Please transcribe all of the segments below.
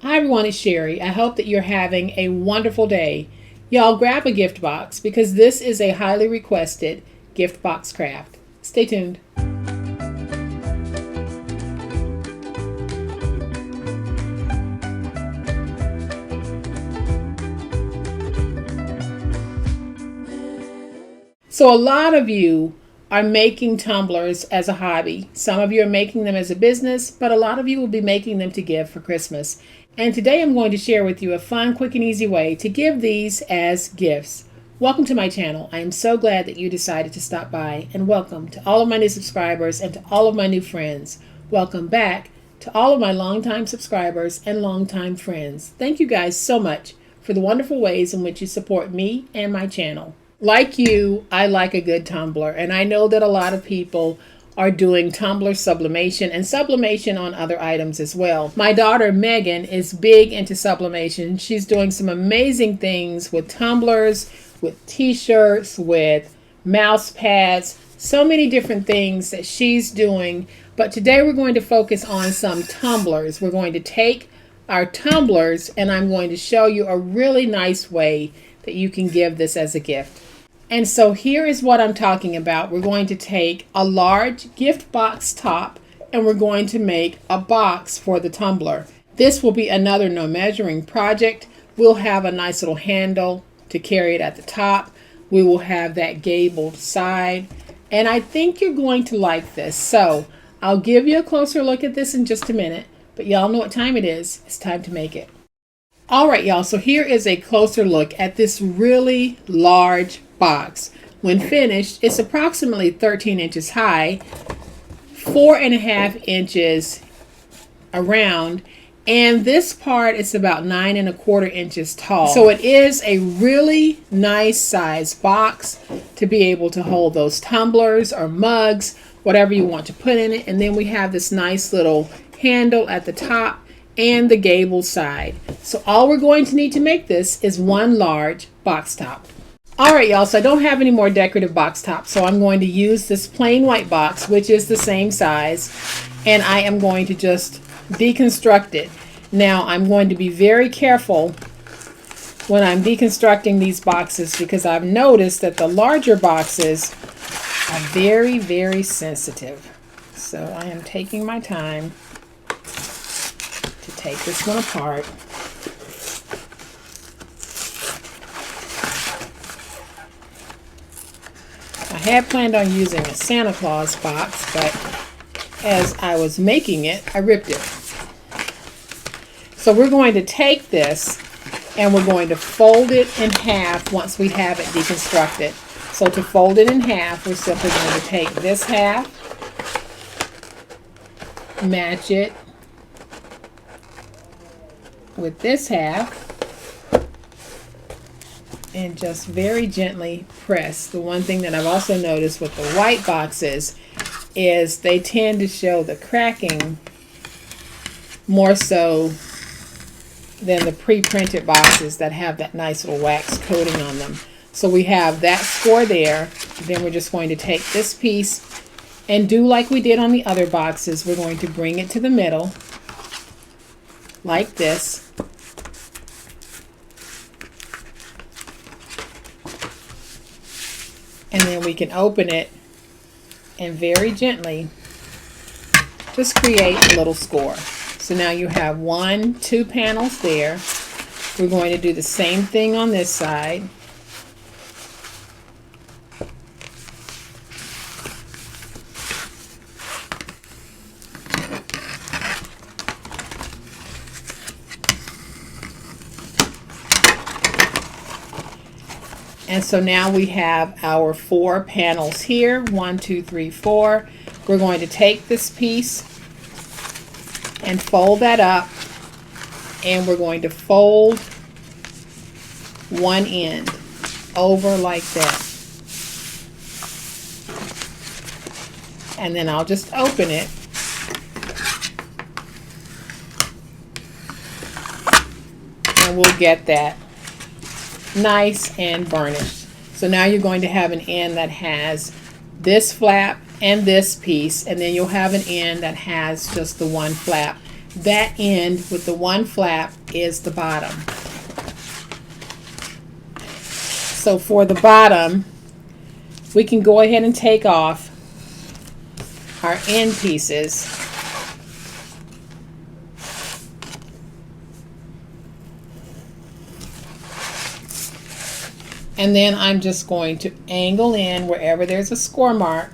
Hi everyone, it's Sherry. I hope that you're having a wonderful day. Y'all grab a gift box because this is a highly requested gift box craft. Stay tuned. So a lot of you are making tumblers as a hobby. Some of you are making them as a business, but a lot of you will be making them to give for Christmas. And today I'm going to share with you a fun, quick, and easy way to give these as gifts. Welcome to my channel. I am so glad that you decided to stop by, and welcome to all of my new subscribers and to all of my new friends. Welcome back to all of my longtime subscribers and longtime friends. Thank you guys so much for the wonderful ways in which you support me and my channel. Like you, I like a good tumbler, and I know that a lot of people are doing tumbler sublimation and sublimation on other items as well. My daughter Megan is big into sublimation. She's doing some amazing things with tumblers, with t-shirts, with mouse pads, so many different things that she's doing. But today we're going to focus on some tumblers. We're going to take our tumblers and I'm going to show you a really nice way that you can give this as a gift. And so here is what I'm talking about. We're going to take a large gift box top and we're going to make a box for the tumbler. This will be another no measuring project. We'll have a nice little handle to carry it at the top. We will have that gabled side. And I think you're going to like this. So I'll give you a closer look at this in just a minute. But y'all know what time it is. It's time to make it. All right, y'all. So here is a closer look at this really large box. When finished, it's approximately 13 inches high, 4.5 inches around, and this part is about 9.25 inches tall. So it is a really nice size box to be able to hold those tumblers or mugs, whatever you want to put in it. And then we have this nice little handle at the top and the gable side. So all we're going to need to make this is one large box top. All right, y'all, so I don't have any more decorative box tops, so I'm going to use this plain white box, which is the same size, and I am going to just deconstruct it. Now, I'm going to be very careful when I'm deconstructing these boxes because I've noticed that the larger boxes are very, very sensitive. So I am taking my time to take this one apart. I had planned on using a Santa Claus box, but as I was making it, I ripped it. So we're going to take this and we're going to fold it in half once we have it deconstructed. So to fold it in half, we're simply going to take this half, match it with this half, and just very gently press. The one thing that I've also noticed with the white boxes is they tend to show the cracking more so than the pre-printed boxes that have that nice little wax coating on them. So we have that score there. Then we're just going to take this piece and do like we did on the other boxes. We're going to bring it to the middle like this. And then we can open it and very gently just create a little score. So now you have 2 panels there. We're going to do the same thing on this side. And so now we have our 4 panels here, 1, 2, 3, 4. We're going to take this piece and fold that up, and we're going to fold one end over like that. And then I'll just open it. And we'll get that nice and burnished. So now you're going to have an end that has this flap and this piece, and then you'll have an end that has just the one flap. that end with the one flap is the bottom. So for the bottom, we can go ahead and take off our end pieces. And then I'm just going to angle in wherever there's a score mark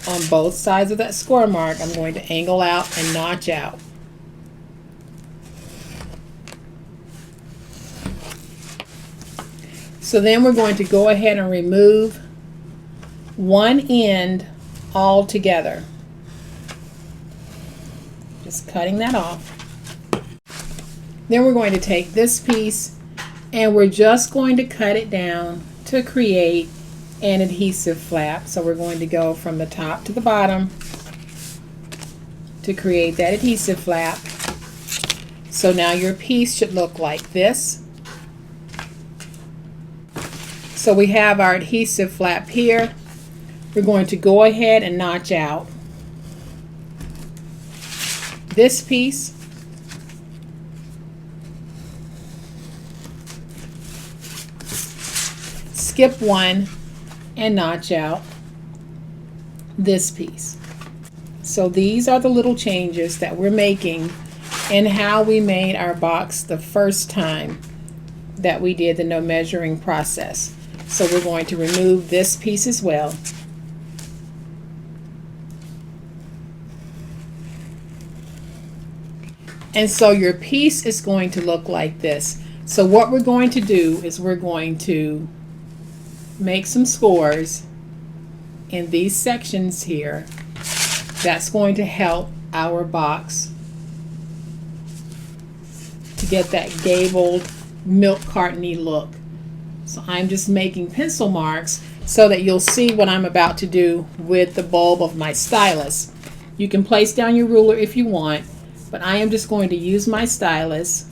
on both sides of that score mark. I'm going to angle out and notch out. So then we're going to go ahead and remove one end altogether. Just cutting that off. Then we're going to take this piece and we're just going to cut it down to create an adhesive flap. So we're going to go from the top to the bottom to create that adhesive flap. So now your piece should look like this. So we have our adhesive flap here. We're going to go ahead and notch out this piece. Skip one and notch out this piece. So these are the little changes that we're making in how we made our box the first time that we did the no measuring process. So we're going to remove this piece as well. And so your piece is going to look like this. So what we're going to do is we're going to make some scores in these sections here. That's going to help our box to get that gabled milk carton-y look. So I'm just making pencil marks so that you'll see what I'm about to do with the bulb of my stylus. You can place down your ruler if you want, but I am just going to use my stylus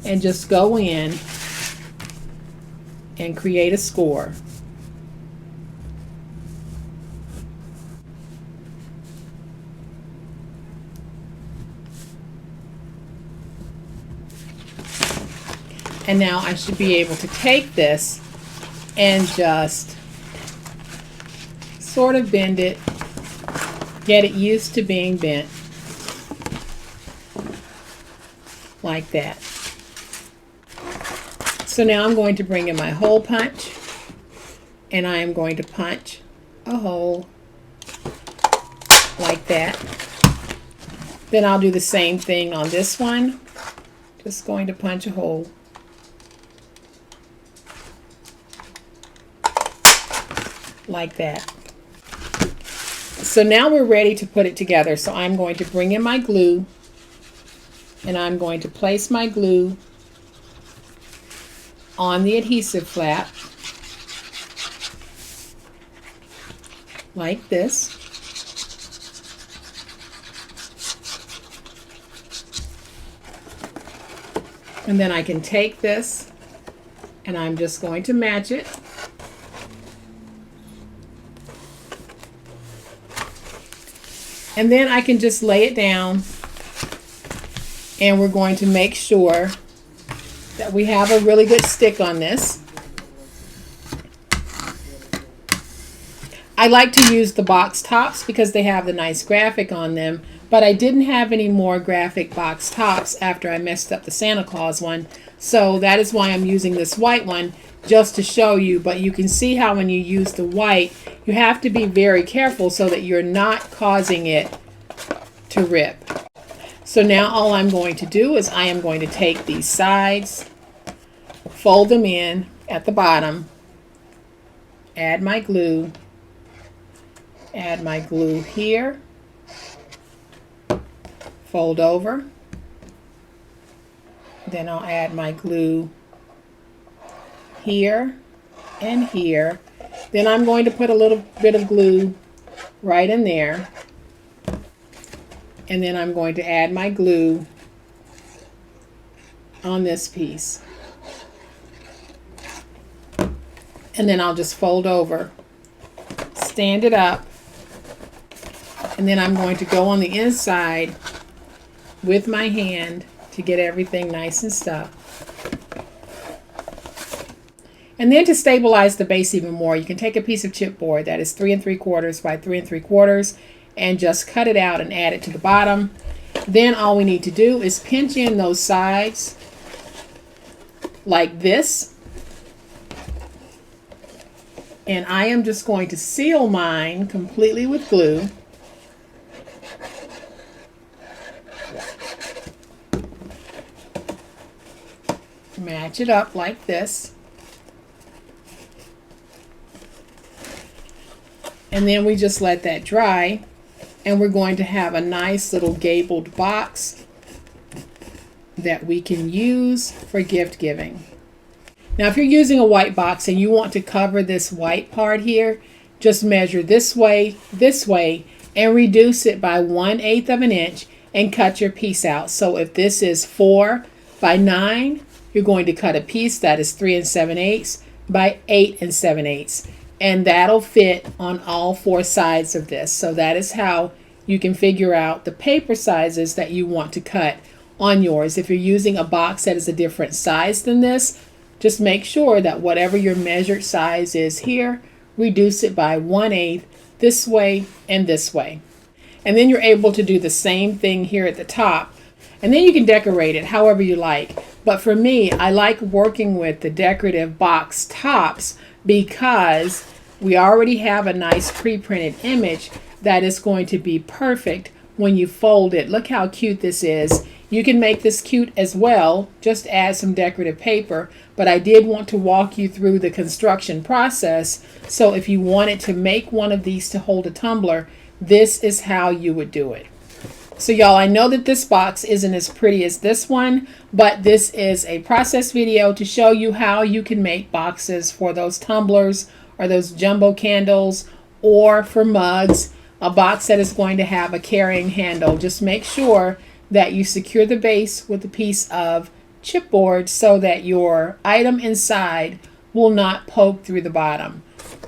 and just go in and create a score. And now I should be able to take this and just sort of bend it, get it used to being bent like that. So now I'm going to bring in my hole punch and I am going to punch a hole like that. Then I'll do the same thing on this one. Just going to punch a hole. Like that. So now we're ready to put it together. So I'm going to bring in my glue and I'm going to place my glue on the adhesive flap like this. And then I can take this and I'm just going to match it. And then I can just lay it down and we're going to make sure that we have a really good stick on this. I like to use the box tops because they have the nice graphic on them, but I didn't have any more graphic box tops after I messed up the Santa Claus one. So that is why I'm using this white one, just to show you. But you can see how when you use the white, you have to be very careful so that you're not causing it to rip. So now all I'm going to do is I am going to take these sides, fold them in at the bottom, add my glue here, fold over, then I'll add my glue here and here. Then I'm going to put a little bit of glue right in there. And then I'm going to add my glue on this piece. And then I'll just fold over, stand it up, And then I'm going to go on the inside with my hand to get everything nice and stuck. And then to stabilize the base even more, you can take a piece of chipboard that is 3 3/4 by 3 3/4 and just cut it out and add it to the bottom. Then all we need to do is pinch in those sides like this. And I am just going to seal mine completely with glue. Match it up like this. And then we just let that dry, and we're going to have a nice little gabled box that we can use for gift giving. Now, if you're using a white box and you want to cover this white part here, just measure this way, and reduce it by 1/8 of an inch and cut your piece out. So if this is 4 by 9, you're going to cut a piece that is 3 7/8 by 8 7/8. And that'll fit on all 4 sides of this. So that is how you can figure out the paper sizes that you want to cut on yours. If you're using a box that is a different size than this, just make sure that whatever your measured size is here, reduce it by 1/8 this way and this way. And then you're able to do the same thing here at the top. And then you can decorate it however you like. But for me, I like working with the decorative box tops because we already have a nice pre-printed image that is going to be perfect when you fold it. Look how cute this is. You can make this cute as well, just add some decorative paper, but I did want to walk you through the construction process. So if you wanted to make one of these to hold a tumbler, this is how you would do it. So y'all, I know that this box isn't as pretty as this one, but this is a process video to show you how you can make boxes for those tumblers or those jumbo candles, or for mugs, a box that is going to have a carrying handle. Just make sure that you secure the base with a piece of chipboard so that your item inside will not poke through the bottom.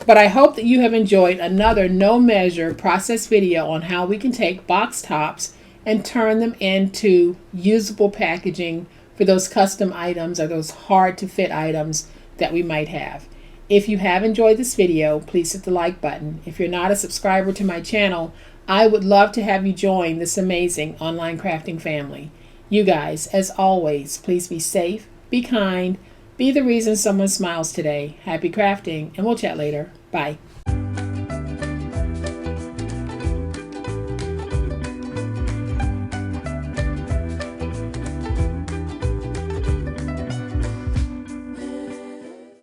But I hope that you have enjoyed another no measure process video on how we can take box tops and turn them into usable packaging for those custom items or those hard to fit items that we might have. If you have enjoyed this video, please hit the like button. If you're not a subscriber to my channel, I would love to have you join this amazing online crafting family. You guys, as always, please be safe, be kind, be the reason someone smiles today. Happy crafting, and we'll chat later. Bye.